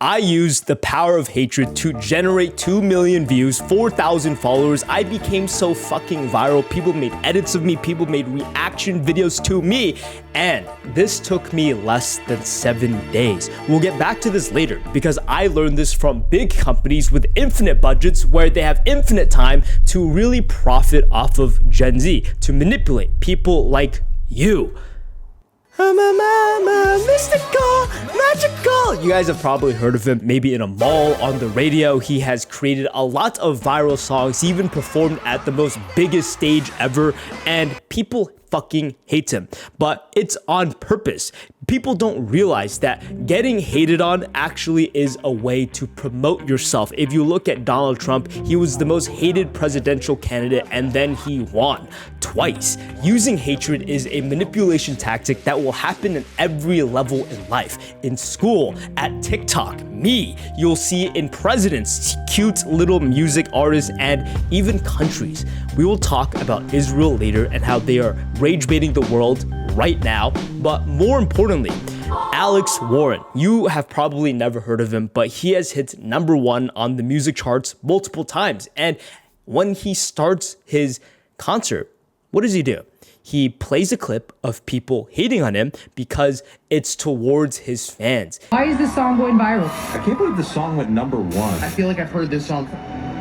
I used the power of hatred to generate 2 million views, 4,000 followers. I became so fucking viral. People made edits of me, people made reaction videos to me, and this took me less than 7 days. We'll get back to this later because I learned this from big companies with infinite budgets where they have infinite time to really profit off of Gen Z, to manipulate people like you. Mystical, magical. You guys have probably heard of him, maybe in a mall, on the radio. He has created a lot of viral songs. He even performed at the most biggest stage ever, and people fucking hate him. But it's on purpose. People don't realize that getting hated on actually is a way to promote yourself. If you look at Donald Trump, he was the most hated presidential candidate and then he won twice. Using hatred is a manipulation tactic that will happen in every level in life. In school, at TikTok, me, you'll see in presidents, cute little music artists, and even countries. We will talk about Israel later and how they are rage baiting the world right now, but more importantly, Alex Warren. You have probably never heard of him, but he has hit #1 on the music charts multiple times. And when he starts his concert, what does he do? He plays a clip of people hating on him because it's towards his fans. Why is this song going viral? I can't believe the song went #1. I feel like I've heard this song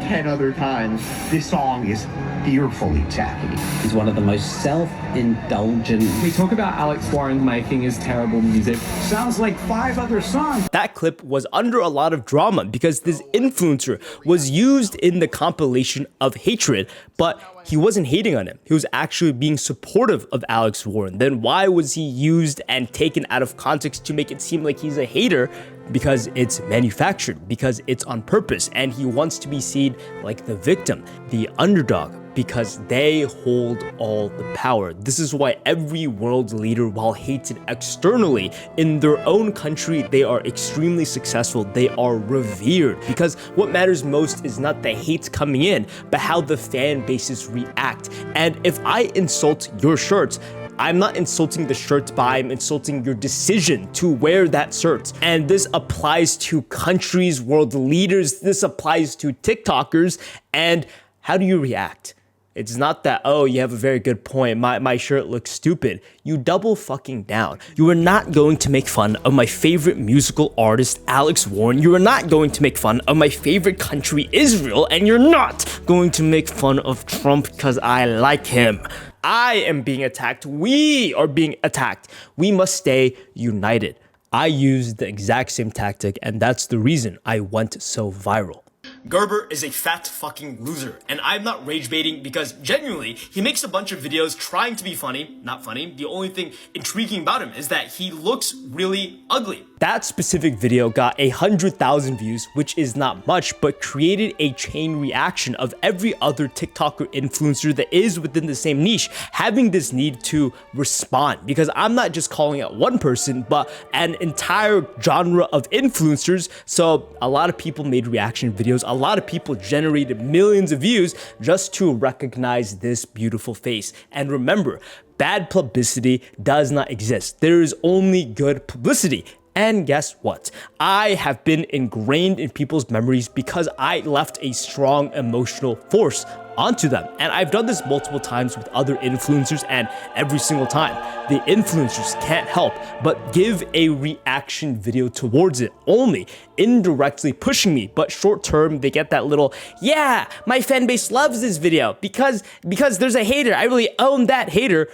10 other times. This song is fearfully tacky. He's one of the most self-indulgent. We talk about Alex Warren making his terrible music. Sounds like 5 other songs. That clip was under a lot of drama because this influencer was used in the compilation of hatred, but he wasn't hating on him. He was actually being supportive of Alex Warren. Then why was he used and taken out of context to make it seem like he's a hater? Because it's manufactured, because it's on purpose, and he wants to be seen like the victim, the underdog, because they hold all the power. This is why every world leader, while hated externally, in their own country, they are extremely successful. They are revered, because what matters most is not the hate coming in, but how the fan bases react. And if I insult your shirts, I'm not insulting the shirt, but I'm insulting your decision to wear that shirt. And this applies to countries, world leaders, this applies to TikTokers. And how do you react? It's not that, oh, you have a very good point, my shirt looks stupid. You double fucking down. You are not going to make fun of my favorite musical artist, Alex Warren. You are not going to make fun of my favorite country, Israel. And you're not going to make fun of Trump because I like him. I am being attacked. We are being attacked. We must stay united. I used the exact same tactic, and that's the reason I went so viral. Gerber is a fat fucking loser, and I'm not rage baiting because genuinely, he makes a bunch of videos trying to be funny, not funny. The only thing intriguing about him is that he looks really ugly. That specific video got 100,000 views, which is not much, but created a chain reaction of every other TikToker influencer that is within the same niche having this need to respond, because I'm not just calling out one person, but an entire genre of influencers. So a lot of people made reaction videos. A lot of people generated millions of views just to recognize this beautiful face. And remember, bad publicity does not exist. There is only good publicity. And guess what? I have been ingrained in people's memories because I left a strong emotional force onto them. And I've done this multiple times with other influencers, and every single time, the influencers can't help but give a reaction video towards it, only indirectly pushing me. But short term, they get that little, yeah, my fan base loves this video because there's a hater. I really own that hater.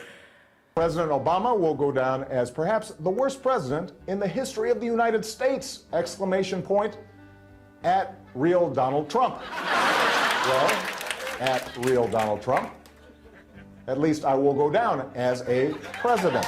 President Obama will go down as perhaps the worst president in the history of the United States! Exclamation point at real Donald Trump. Well, at real Donald Trump, at least I will go down as a president.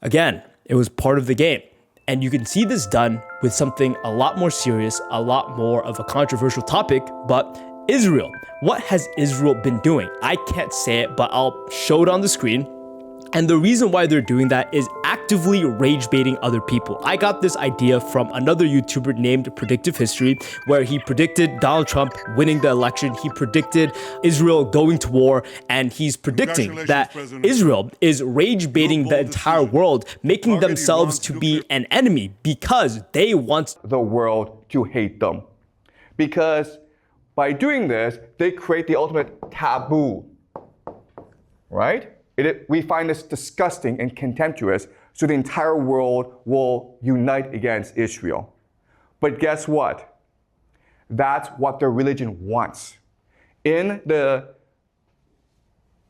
Again, it was part of the game. And you can see this done with something a lot more serious, a lot more of a controversial topic, but Israel. What has Israel been doing? I can't say it, but I'll show it on the screen. And the reason why they're doing that is actively rage baiting other people. I got this idea from another YouTuber named Predictive History, where he predicted Donald Trump winning the election. He predicted Israel going to war, and he's predicting that Israel is rage baiting the entire world, making themselves to be an enemy because they want the world to hate them. Because by doing this, they create the ultimate taboo, right? We find this disgusting and contemptuous, so the entire world will unite against Israel. But guess what? That's what their religion wants. In the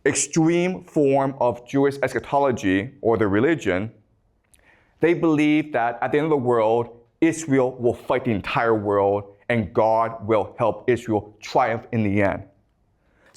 extreme form of Jewish eschatology, or their religion, they believe that at the end of the world, Israel will fight the entire world, and God will help Israel triumph in the end.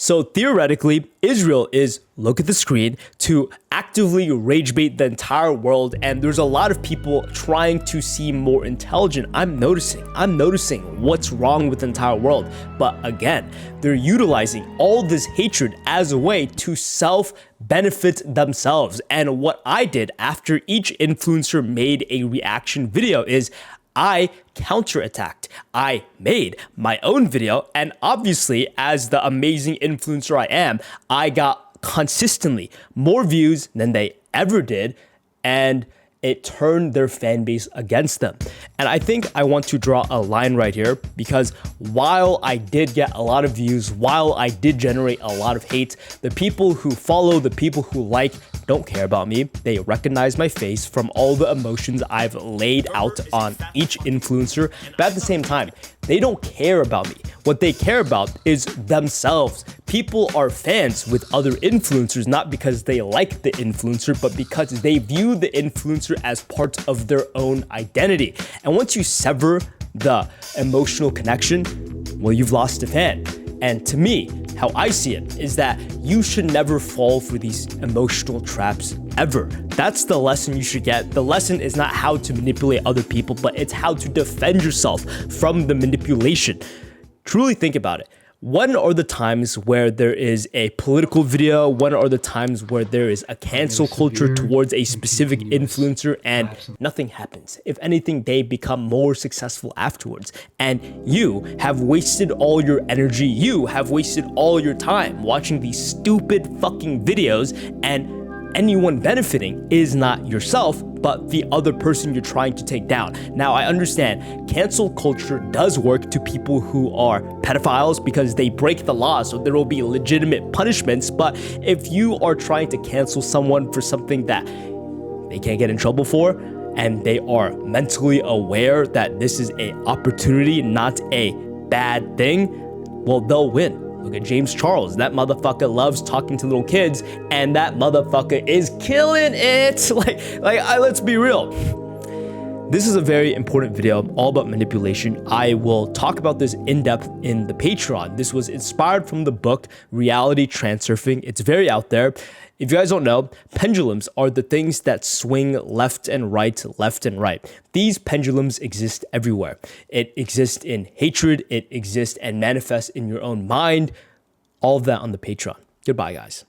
So theoretically, Israel is, look at the screen, to actively rage bait the entire world, and there's a lot of people trying to seem more intelligent. I'm noticing what's wrong with the entire world. But again, they're utilizing all this hatred as a way to self-benefit themselves. And what I did after each influencer made a reaction video is I counterattacked. I made my own video, and obviously, as the amazing influencer I am, I got consistently more views than they ever did, and it turned their fan base against them. And I think I want to draw a line right here, because while I did get a lot of views, while I did generate a lot of hate, the people who follow, the people who like, don't care about me. They recognize my face from all the emotions I've laid out on each influencer. But at the same time, they don't care about me. What they care about is themselves. People are fans with other influencers, not because they like the influencer, but because they view the influencer as part of their own identity. And once you sever the emotional connection, well, you've lost a fan. And to me, how I see it is that you should never fall for these emotional traps ever. That's the lesson you should get. The lesson is not how to manipulate other people, but it's how to defend yourself from the manipulation. Truly think about it. When are the times where there is a political video? When are the times where there is a cancel culture towards a specific influencer and nothing happens? If anything, they become more successful afterwards. And you have wasted all your energy. You have wasted all your time watching these stupid fucking videos, and anyone benefiting is not yourself, but the other person you're trying to take down. Now, I understand cancel culture does work to people who are pedophiles because they break the law, so there will be legitimate punishments. But if you are trying to cancel someone for something that they can't get in trouble for, and they are mentally aware that this is an opportunity, not a bad thing, well, they'll win. Look at James Charles. That motherfucker loves talking to little kids, and that motherfucker is killing it. Let's be real. This is a very important video all about manipulation. I will talk about this in depth in the Patreon. This was inspired from the book Reality Transurfing. It's very out there. If you guys don't know, pendulums are the things that swing left and right, left and right. These pendulums exist everywhere. It exists in hatred, it exists and manifests in your own mind. All of that on the Patreon. Goodbye, guys.